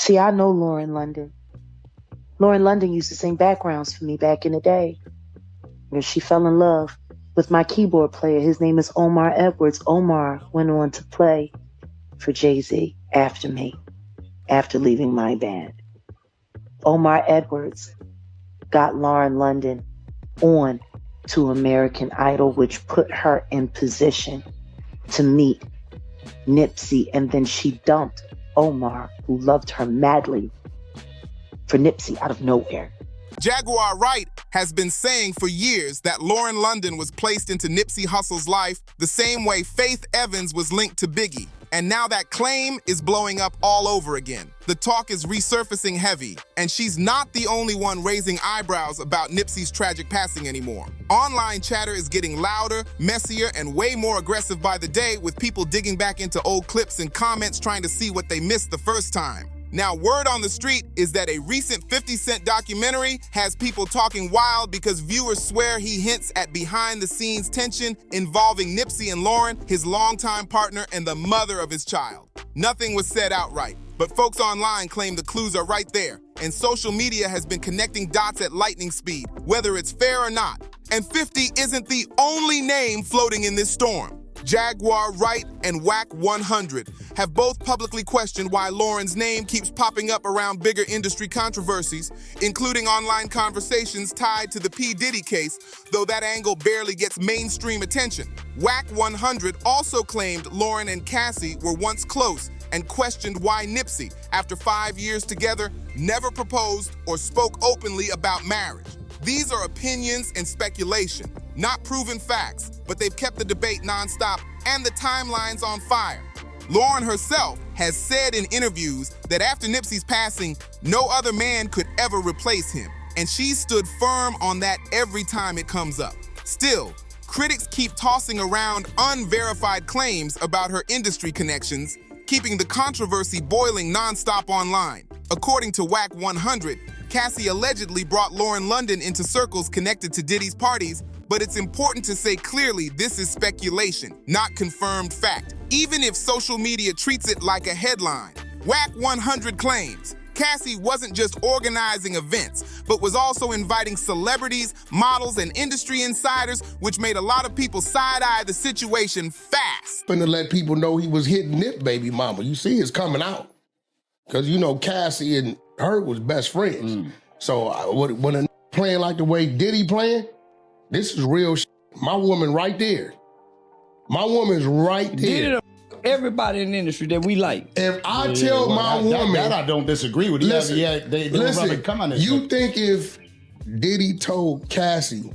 See, I know Lauren London. Lauren London used to sing backgrounds for me back in the day. She fell in love with my keyboard player. His name is Omar Edwards. Omar went on to play for Jay-Z after me, after leaving my band. Omar Edwards got Lauren London on to American Idol, which put her in position to meet Nipsey, and then she dumped Omar, who loved her madly, for Nipsey out of nowhere. Jaguar Wright has been saying for years that Lauren London was placed into Nipsey Hussle's life the same way Faith Evans was linked to Biggie. And now that claim is blowing up all over again. The talk is resurfacing heavy, and she's not the only one raising eyebrows about Nipsey's tragic passing anymore. Online chatter is getting louder, messier, and way more aggressive by the day, with people digging back into old clips and comments trying to see what they missed the first time. Now, word on the street is that a recent 50 Cent documentary has people talking wild because viewers swear he hints at behind-the-scenes tension involving Nipsey and Lauren, his longtime partner and the mother of his child. Nothing was said outright, but folks online claim the clues are right there, and social media has been connecting dots at lightning speed, whether it's fair or not. And 50 isn't the only name floating in this storm. Jaguar Wright and Wack 100 have both publicly questioned why Lauren's name keeps popping up around bigger industry controversies, including online conversations tied to the P. Diddy case, though that angle barely gets mainstream attention. Wack 100 also claimed Lauren and Cassie were once close and questioned why Nipsey, after 5 years together, never proposed or spoke openly about marriage. These are opinions and speculation, not proven facts, but they've kept the debate nonstop and the timelines on fire. Lauren herself has said in interviews that after Nipsey's passing, no other man could ever replace him, and she's stood firm on that every time it comes up. Still, critics keep tossing around unverified claims about her industry connections, keeping the controversy boiling nonstop online. According to Wack 100, Cassie allegedly brought Lauren London into circles connected to Diddy's parties, but it's important to say clearly this is speculation, not confirmed fact, even if social media treats it like a headline. Wack 100 claims Cassie wasn't just organizing events, but was also inviting celebrities, models, and industry insiders, which made a lot of people side-eye the situation fast. To let people know he was hitting Nip baby mama. You see it's coming out. Because, you know, Cassie and her was best friends. So when a playing like the way Diddy playing, this is real shit. My woman right there. My woman's right there. Everybody in the industry that we like. If I tell my woman... That I don't disagree with. Listen, Listen, come on you think if Diddy told Cassie,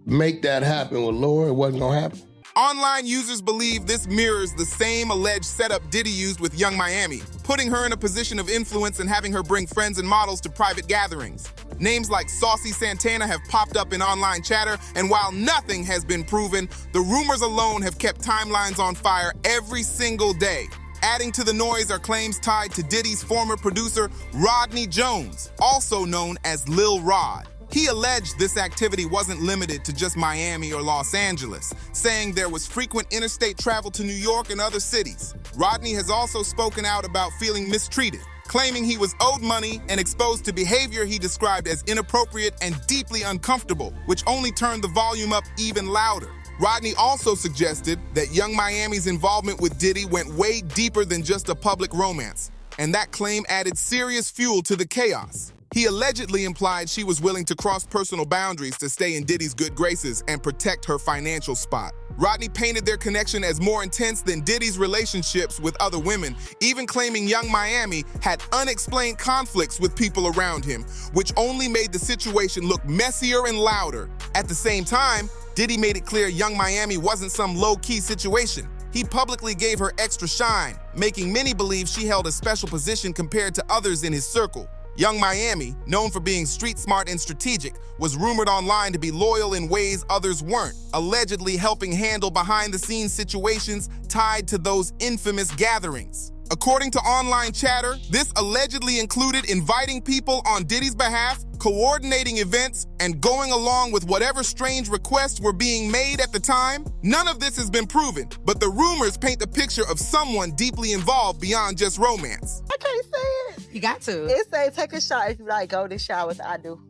make that happen with Laura, it wasn't gonna happen? Online users believe this mirrors the same alleged setup Diddy used with Young Miami, putting her in a position of influence and having her bring friends and models to private gatherings. Names like Saucy Santana have popped up in online chatter, and while nothing has been proven, the rumors alone have kept timelines on fire every single day. Adding to the noise are claims tied to Diddy's former producer, Rodney Jones, also known as Lil Rod. He alleged this activity wasn't limited to just Miami or Los Angeles, saying there was frequent interstate travel to New York and other cities. Rodney has also spoken out about feeling mistreated, claiming he was owed money and exposed to behavior he described as inappropriate and deeply uncomfortable, which only turned the volume up even louder. Rodney also suggested that Young Miami's involvement with Diddy went way deeper than just a public romance, and that claim added serious fuel to the chaos. He allegedly implied she was willing to cross personal boundaries to stay in Diddy's good graces and protect her financial spot. Rodney painted their connection as more intense than Diddy's relationships with other women, even claiming Young Miami had unexplained conflicts with people around him, which only made the situation look messier and louder. At the same time, Diddy made it clear Young Miami wasn't some low-key situation. He publicly gave her extra shine, making many believe she held a special position compared to others in his circle. Young Miami, known for being street smart and strategic, was rumored online to be loyal in ways others weren't, allegedly helping handle behind-the-scenes situations tied to those infamous gatherings. According to online chatter, this allegedly included inviting people on Diddy's behalf, coordinating events, and going along with whatever strange requests were being made at the time. None of this has been proven, but the rumors paint the picture of someone deeply involved beyond just romance. I can't say it. You got to. It say take a shower if you like golden showers. I do.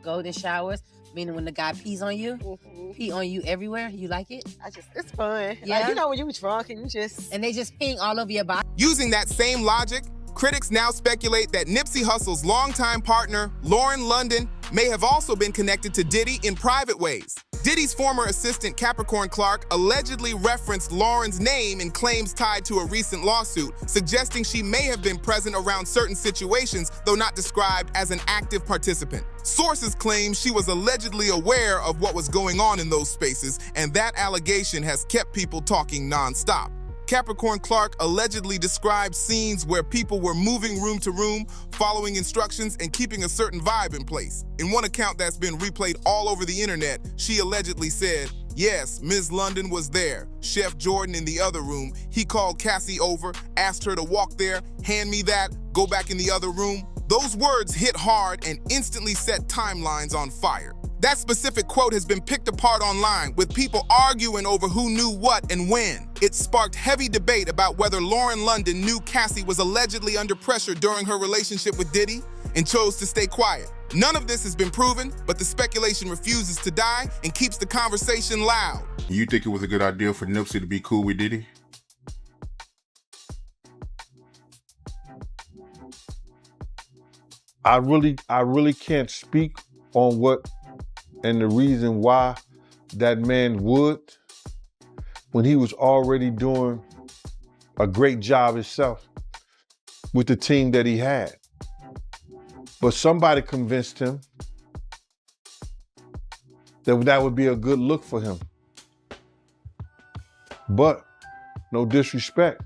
Golden showers, meaning when the guy pees on you, pee on you everywhere. You like it? It's fun. Yeah. Like, you know when you drunk and you just... And they just peeing all over your body. Using that same logic, critics now speculate that Nipsey Hussle's longtime partner, Lauren London, may have also been connected to Diddy in private ways. Diddy's former assistant Capricorn Clark allegedly referenced Lauren's name in claims tied to a recent lawsuit, suggesting she may have been present around certain situations, though not described as an active participant. Sources claim she was allegedly aware of what was going on in those spaces, and that allegation has kept people talking nonstop. Capricorn Clark allegedly described scenes where people were moving room to room, following instructions, and keeping a certain vibe in place. In one account that's been replayed all over the internet, she allegedly said, "Yes, Ms. London was there. Chef Jordan in the other room. He called Cassie over, asked her to walk there, hand me that, go back in the other room." Those words hit hard and instantly set timelines on fire. That specific quote has been picked apart online, with people arguing over who knew what and when. It sparked heavy debate about whether Lauren London knew Cassie was allegedly under pressure during her relationship with Diddy and chose to stay quiet. None of this has been proven, but the speculation refuses to die and keeps the conversation loud. You think it was a good idea for Nipsey to be cool with Diddy? I really can't speak on what and the reason why that man would, when he was already doing a great job himself with the team that he had. But somebody convinced him that that would be a good look for him. But, no disrespect,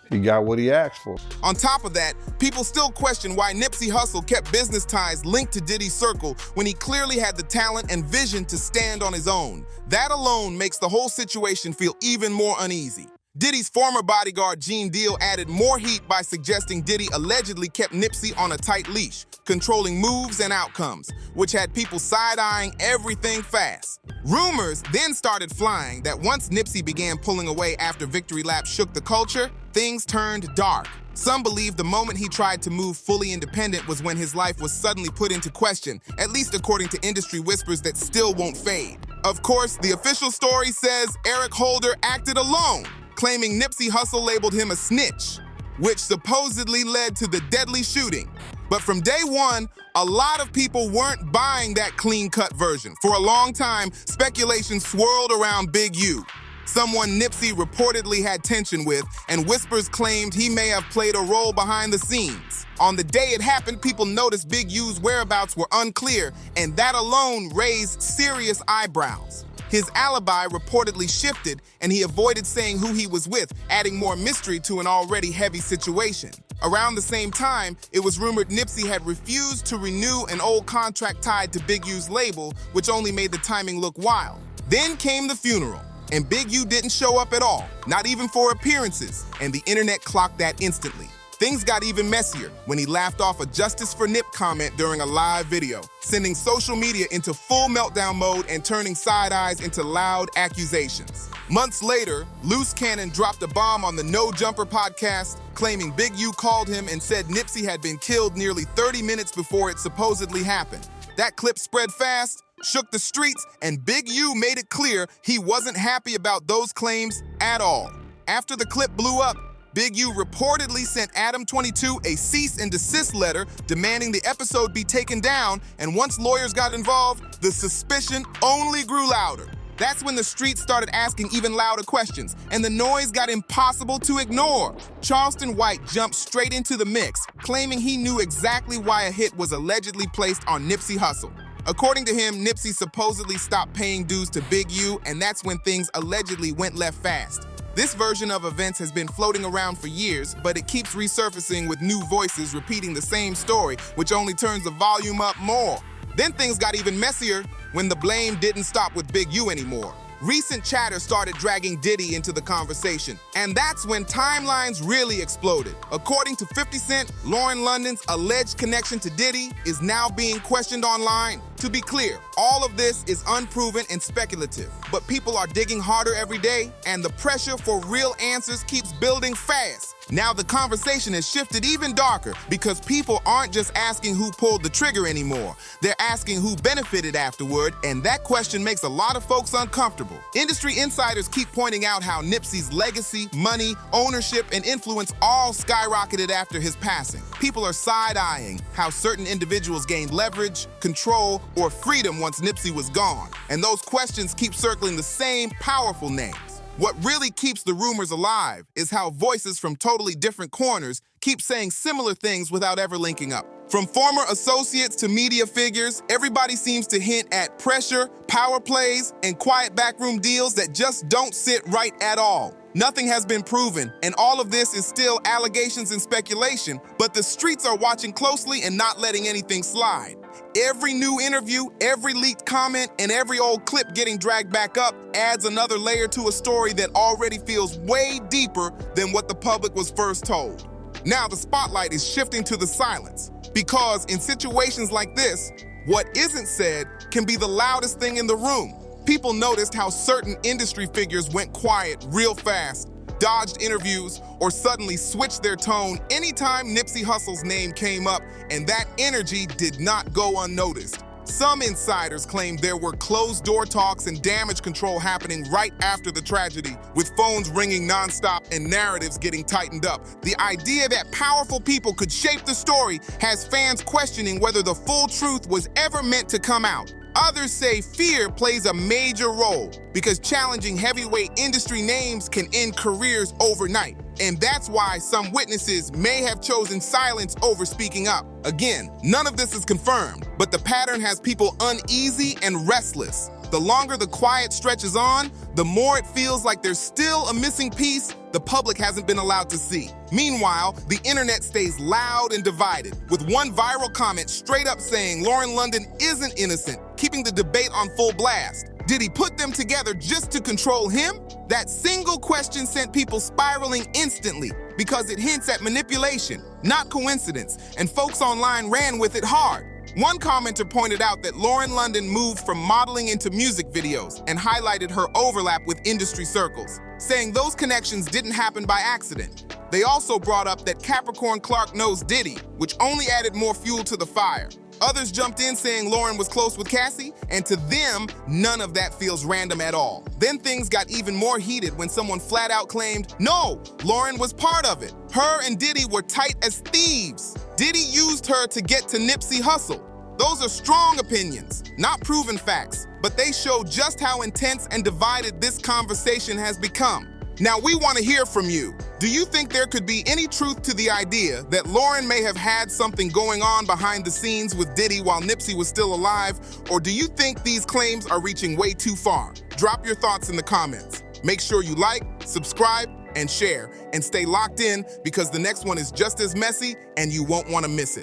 he got what he asked for. On top of that, people still question why Nipsey Hussle kept business ties linked to Diddy's circle when he clearly had the talent and vision to stand on his own. That alone makes the whole situation feel even more uneasy. Diddy's former bodyguard Gene Deal added more heat by suggesting Diddy allegedly kept Nipsey on a tight leash, controlling moves and outcomes, which had people side-eyeing everything fast. Rumors then started flying that once Nipsey began pulling away after Victory Lap shook the culture, things turned dark. Some believe the moment he tried to move fully independent was when his life was suddenly put into question, at least according to industry whispers that still won't fade. Of course, the official story says Eric Holder acted alone, claiming Nipsey Hussle labeled him a snitch, which supposedly led to the deadly shooting. But from day one, a lot of people weren't buying that clean-cut version. For a long time, speculation swirled around Big U, someone Nipsey reportedly had tension with, and whispers claimed he may have played a role behind the scenes. On the day it happened, people noticed Big U's whereabouts were unclear, and that alone raised serious eyebrows. His alibi reportedly shifted, and he avoided saying who he was with, adding more mystery to an already heavy situation. Around the same time, it was rumored Nipsey had refused to renew an old contract tied to Big U's label, which only made the timing look wild. Then came the funeral, and Big U didn't show up at all, not even for appearances, and the internet clocked that instantly. Things got even messier when he laughed off a Justice for Nip comment during a live video, sending social media into full meltdown mode and turning side eyes into loud accusations. Months later, Loose Cannon dropped a bomb on the No Jumper podcast, claiming Big U called him and said Nipsey had been killed nearly 30 minutes before it supposedly happened. That clip spread fast, shook the streets, and Big U made it clear he wasn't happy about those claims at all. After the clip blew up, Big U reportedly sent Adam22 a cease and desist letter demanding the episode be taken down, and once lawyers got involved, the suspicion only grew louder. That's when the streets started asking even louder questions, and the noise got impossible to ignore. Charleston White jumped straight into the mix, claiming he knew exactly why a hit was allegedly placed on Nipsey Hussle. According to him, Nipsey supposedly stopped paying dues to Big U, and that's when things allegedly went left fast. This version of events has been floating around for years, but it keeps resurfacing with new voices repeating the same story, which only turns the volume up more. Then things got even messier when the blame didn't stop with Big U anymore. Recent chatter started dragging Diddy into the conversation, and that's when timelines really exploded. According to 50 Cent, Lauren London's alleged connection to Diddy is now being questioned online. To be clear, all of this is unproven and speculative, but people are digging harder every day, and the pressure for real answers keeps building fast. Now the conversation has shifted even darker because people aren't just asking who pulled the trigger anymore. They're asking who benefited afterward, and that question makes a lot of folks uncomfortable. Industry insiders keep pointing out how Nipsey's legacy, money, ownership, and influence all skyrocketed after his passing. People are side-eyeing how certain individuals gained leverage, control, or freedom once Nipsey was gone. And those questions keep circling the same powerful names. What really keeps the rumors alive is how voices from totally different corners keep saying similar things without ever linking up. From former associates to media figures, everybody seems to hint at pressure, power plays, and quiet backroom deals that just don't sit right at all. Nothing has been proven, and all of this is still allegations and speculation, but the streets are watching closely and not letting anything slide. Every new interview, every leaked comment, and every old clip getting dragged back up adds another layer to a story that already feels way deeper than what the public was first told. Now the spotlight is shifting to the silence, because in situations like this, what isn't said can be the loudest thing in the room. People noticed how certain industry figures went quiet real fast, dodged interviews, or suddenly switched their tone anytime Nipsey Hussle's name came up, and that energy did not go unnoticed. Some insiders claimed there were closed-door talks and damage control happening right after the tragedy, with phones ringing nonstop and narratives getting tightened up. The idea that powerful people could shape the story has fans questioning whether the full truth was ever meant to come out. Others say fear plays a major role because challenging heavyweight industry names can end careers overnight. And that's why some witnesses may have chosen silence over speaking up. Again, none of this is confirmed, but the pattern has people uneasy and restless. The longer the quiet stretches on, the more it feels like there's still a missing piece the public hasn't been allowed to see. Meanwhile, the internet stays loud and divided, with one viral comment straight up saying Lauren London isn't innocent, keeping the debate on full blast. Did he put them together just to control him? That single question sent people spiraling instantly because it hints at manipulation, not coincidence, and folks online ran with it hard. One commenter pointed out that Lauren London moved from modeling into music videos and highlighted her overlap with industry circles, saying those connections didn't happen by accident. They also brought up that Capricorn Clark knows Diddy, which only added more fuel to the fire. Others jumped in saying Lauren was close with Cassie, and to them, none of that feels random at all. Then things got even more heated when someone flat out claimed, no, Lauren was part of it. Her and Diddy were tight as thieves. Diddy used her to get to Nipsey Hussle. Those are strong opinions, not proven facts, but they show just how intense and divided this conversation has become. Now we want to hear from you. Do you think there could be any truth to the idea that Lauren may have had something going on behind the scenes with Diddy while Nipsey was still alive? Or do you think these claims are reaching way too far? Drop your thoughts in the comments. Make sure you like, subscribe, and share, and stay locked in because the next one is just as messy and you won't want to miss it.